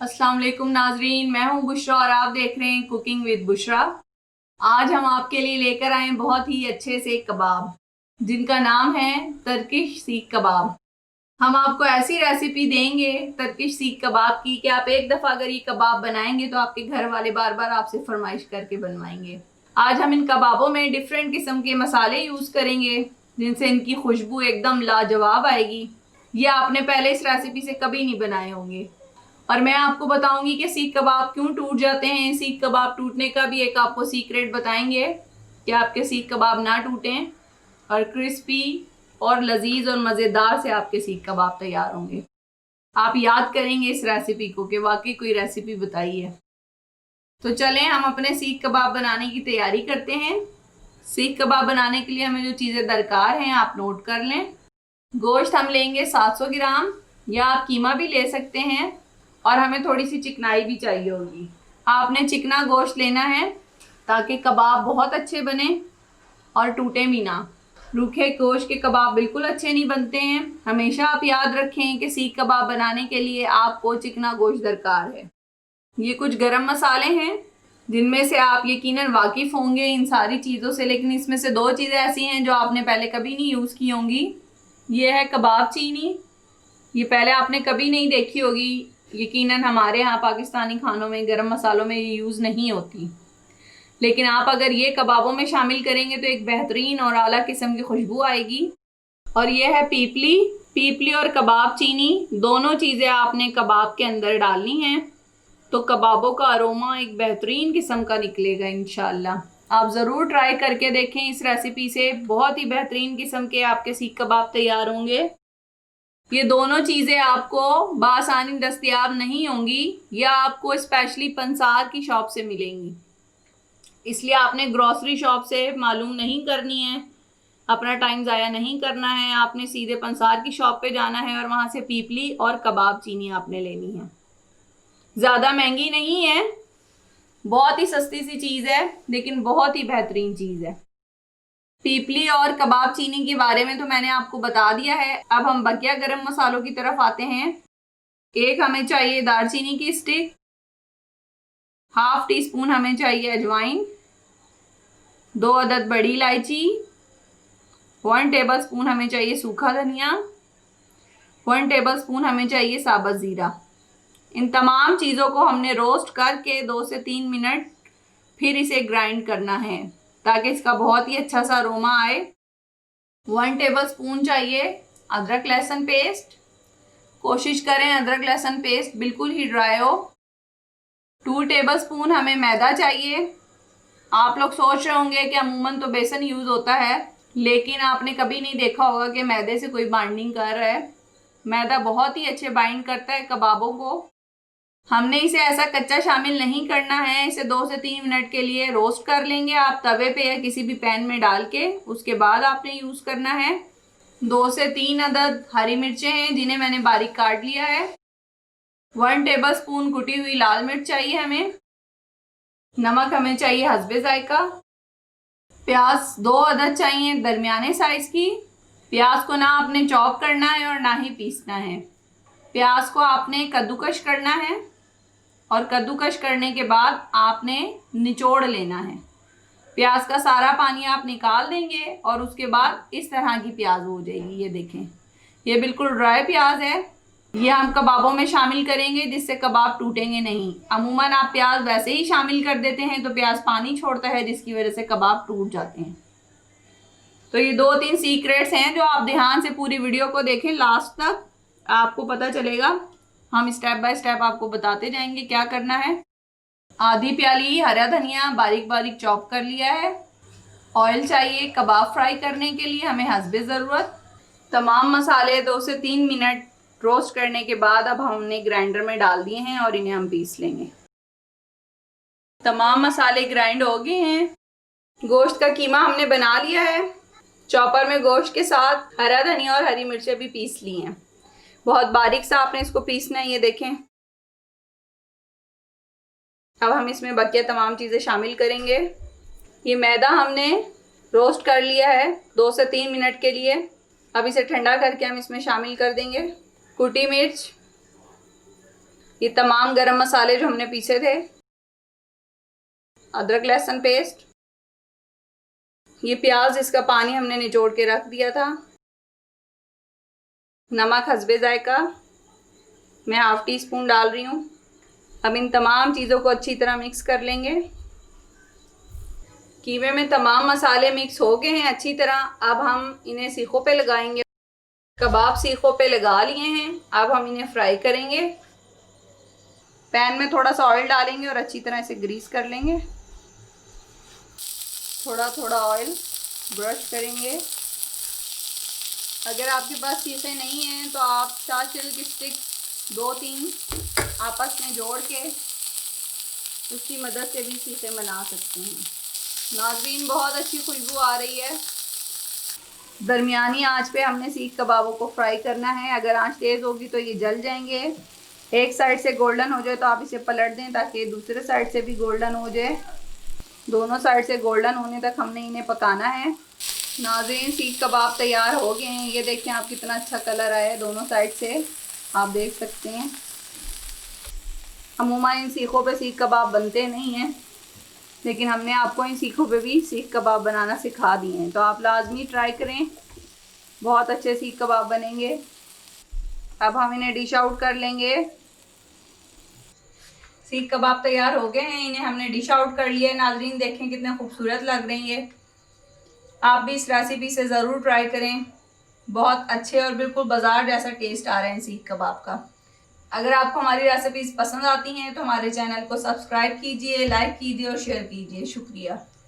अस्सलाम वालेकुम नाजरीन, मैं हूं बुशरा और आप देख रहे हैं कुकिंग विद बुशरा। आज हम आपके लिए लेकर आए हैं बहुत ही अच्छे से कबाब जिनका नाम है टर्किश सीख कबाब। हम आपको ऐसी रेसिपी देंगे टर्किश सीख कबाब की कि आप एक दफ़ा अगर ये कबाब बनाएंगे तो आपके घर वाले बार बार आपसे फरमाइश करके बनवाएंगे। आज हम इन कबाबों में डिफरेंट किस्म के मसाले यूज़ करेंगे जिनसे इनकी खुशबू एकदम लाजवाब आएगी। ये आपने पहले इस रेसिपी से कभी नहीं बनाए होंगे। और मैं आपको बताऊंगी कि सीख कबाब क्यों टूट जाते हैं। सीख कबाब टूटने का भी एक आपको सीक्रेट बताएंगे कि आपके सीख कबाब ना टूटें और क्रिस्पी और लजीज और मज़ेदार से आपके सीख कबाब तैयार होंगे। आप याद करेंगे इस रेसिपी को कि वाकई कोई रेसिपी बताई है। तो चलें हम अपने सीख कबाब बनाने की तैयारी करते हैं। सीख कबाब बनाने के लिए हमें जो चीज़ें दरकार हैं आप नोट कर लें। गोश्त हम लेंगे 700 ग्राम या आप कीमा भी ले सकते हैं और हमें थोड़ी सी चिकनाई भी चाहिए होगी। आपने चिकना गोश्त लेना है ताकि कबाब बहुत अच्छे बने और टूटे भी ना। रूखे गोश्त के कबाब बिल्कुल अच्छे नहीं बनते हैं। हमेशा आप याद रखें कि सीख कबाब बनाने के लिए आपको चिकना गोश्त दरकार है। ये कुछ गरम मसाले हैं जिनमें से आप यकीनन वाकिफ़ होंगे इन सारी चीज़ों से, लेकिन इसमें से दो चीज़ें ऐसी हैं जो आपने पहले कभी नहीं यूज़ की होंगी। ये है कबाब चीनी, ये पहले आपने कभी नहीं देखी होगी। यकीनन हमारे यहाँ पाकिस्तानी खानों में गरम मसालों में ये यूज़ नहीं होती, लेकिन आप अगर ये कबाबों में शामिल करेंगे तो एक बेहतरीन और आला किस्म की खुशबू आएगी। और ये है पीपली। पीपली और कबाब चीनी दोनों चीज़ें आपने कबाब के अंदर डालनी हैं तो कबाबों का अरोमा एक बेहतरीन किस्म का निकलेगा इंशाल्लाह। आप ज़रूर ट्राई करके देखें इस रेसिपी से, बहुत ही बेहतरीन किस्म के आपके सीख कबाब तैयार होंगे। ये दोनों चीज़ें आपको बासानी दस्तयाब नहीं होंगी या आपको स्पेशली पंसार की शॉप से मिलेंगी, इसलिए आपने ग्रॉसरी शॉप से मालूम नहीं करनी है, अपना टाइम ज़ाया नहीं करना है। आपने सीधे पंसार की शॉप पे जाना है और वहाँ से पीपली और कबाब चीनी आपने लेनी है। ज़्यादा महंगी नहीं है, बहुत ही सस्ती सी चीज़ है लेकिन बहुत ही बेहतरीन चीज़ है। पीपली और कबाब चीनी के बारे में तो मैंने आपको बता दिया है। अब हम बकिया गरम मसालों की तरफ आते हैं। एक हमें चाहिए दालचीनी की स्टिक, हाफ टी स्पून हमें चाहिए अजवाइन, 2 अदद बड़ी इलायची, 1 टेबलस्पून हमें चाहिए सूखा धनिया, 1 टेबलस्पून हमें चाहिए साबुत ज़ीरा। इन तमाम चीज़ों को हमने रोस्ट करके 2 से 3 मिनट फिर इसे ग्राइंड करना है ताकि इसका बहुत ही अच्छा सा अरोमा आए। 1 टेबलस्पून चाहिए अदरक लहसुन पेस्ट, कोशिश करें अदरक लहसुन पेस्ट बिल्कुल ही ड्राई हो। 2 टेबलस्पून हमें मैदा चाहिए। आप लोग सोच रहे होंगे कि अमूमन तो बेसन यूज़ होता है, लेकिन आपने कभी नहीं देखा होगा कि मैदे से कोई बाइंडिंग कर रहा है। मैदा बहुत ही अच्छे बाइंड करता है कबाबों को। हमने इसे ऐसा कच्चा शामिल नहीं करना है। इसे 2 से 3 मिनट के लिए रोस्ट कर लेंगे आप तवे पे या किसी भी पैन में डाल के, उसके बाद आपने यूज़ करना है। 2 से 3 अदद हरी मिर्चें हैं जिन्हें मैंने बारीक काट लिया है। 1 टेबलस्पून कुटी हुई लाल मिर्च चाहिए हमें। नमक हमें चाहिए हस्बे जायका। प्याज 2 अदद चाहिए दरमियाने साइज की। प्याज को ना आपने चॉप करना है और ना ही पीसना है। प्याज को आपने कद्दूकश करना है और कद्दूकश करने के बाद आपने निचोड़ लेना है। प्याज का सारा पानी आप निकाल देंगे और उसके बाद इस तरह की प्याज हो जाएगी। ये देखें, ये बिल्कुल ड्राई प्याज है। ये हम कबाबों में शामिल करेंगे जिससे कबाब टूटेंगे नहीं। अमूमन आप प्याज वैसे ही शामिल कर देते हैं तो प्याज पानी छोड़ता है जिसकी वजह से कबाब टूट जाते हैं। तो ये 2-3 सीक्रेट्स हैं जो आप ध्यान से पूरी वीडियो को देखें लास्ट तक, आपको पता चलेगा। हम स्टेप बाय स्टेप आपको बताते जाएंगे क्या करना है। आधी प्याली हरा धनिया बारीक बारीक चॉप कर लिया है। ऑयल चाहिए कबाब फ्राई करने के लिए हमें हस्बे ज़रूरत। तमाम मसाले 2 से 3 मिनट रोस्ट करने के बाद अब हमने ग्राइंडर में डाल दिए हैं और इन्हें हम पीस लेंगे। तमाम मसाले ग्राइंड हो गए हैं। गोश्त का कीमा हमने बना लिया है। चॉपर में गोश्त के साथ हरा धनिया और हरी मिर्चें भी पीस ली हैं। बहुत बारीक सा आपने इसको पीसना है। ये देखें, अब हम इसमें बकिया तमाम चीज़ें शामिल करेंगे। ये मैदा हमने रोस्ट कर लिया है 2 से 3 मिनट के लिए। अब इसे ठंडा करके हम इसमें शामिल कर देंगे कुटी मिर्च, ये तमाम गरम मसाले जो हमने पीसे थे, अदरक लहसुन पेस्ट, ये प्याज इसका पानी हमने निचोड़ के रख दिया था, नमक हस्बे जायका मैं 1/2 टीस्पून डाल रही हूँ। अब इन तमाम चीज़ों को अच्छी तरह मिक्स कर लेंगे। कीमे में तमाम मसाले मिक्स हो गए हैं अच्छी तरह। अब हम इन्हें सीखों पे लगाएंगे। कबाब सीखों पे लगा लिए हैं, अब हम इन्हें फ्राई करेंगे। पैन में थोड़ा सा ऑयल डालेंगे और अच्छी तरह इसे ग्रीस कर लेंगे। थोड़ा थोड़ा ऑयल ब्रश करेंगे। अगर आपके पास सीखे नहीं हैं तो आप चारचिल की स्टिक 2-3 आपस में जोड़ के उसकी मदद से भी सीखे बना सकते हैं। नाज़रीन, बहुत अच्छी खुशबू आ रही है। दरमियानी आंच पे हमने सीख कबाबों को फ्राई करना है। अगर आंच तेज़ होगी तो ये जल जाएंगे। एक साइड से गोल्डन हो जाए तो आप इसे पलट दें ताकि दूसरे साइड से भी गोल्डन हो जाए। दोनों साइड से गोल्डन होने तक हमने इन्हें पकाना है। नाज़रीन, सीख कबाब तैयार हो गए हैं। ये देखें आप, कितना अच्छा कलर आया है दोनों साइड से, आप देख सकते हैं। अमूमन इन सीखों पे सीख कबाब बनते नहीं हैं, लेकिन हमने आपको इन सीखों पे भी सीख कबाब बनाना सिखा दिए हैं, तो आप लाजमी ट्राई करें। बहुत अच्छे सीख कबाब बनेंगे। अब हम इन्हें डिश आउट कर लेंगे। सीख कबाब तैयार हो गए हैं, इन्हें हमने डिश आउट कर लिया है। नाज़रीन, देखें कितने खूबसूरत लग रही है। आप भी इस रेसिपी से ज़रूर ट्राई करें। बहुत अच्छे और बिल्कुल बाजार जैसा टेस्ट आ रहे हैं सीख कबाब का। अगर आपको हमारी रेसिपीज़ पसंद आती हैं तो हमारे चैनल को सब्सक्राइब कीजिए, लाइक कीजिए और शेयर कीजिए। शुक्रिया।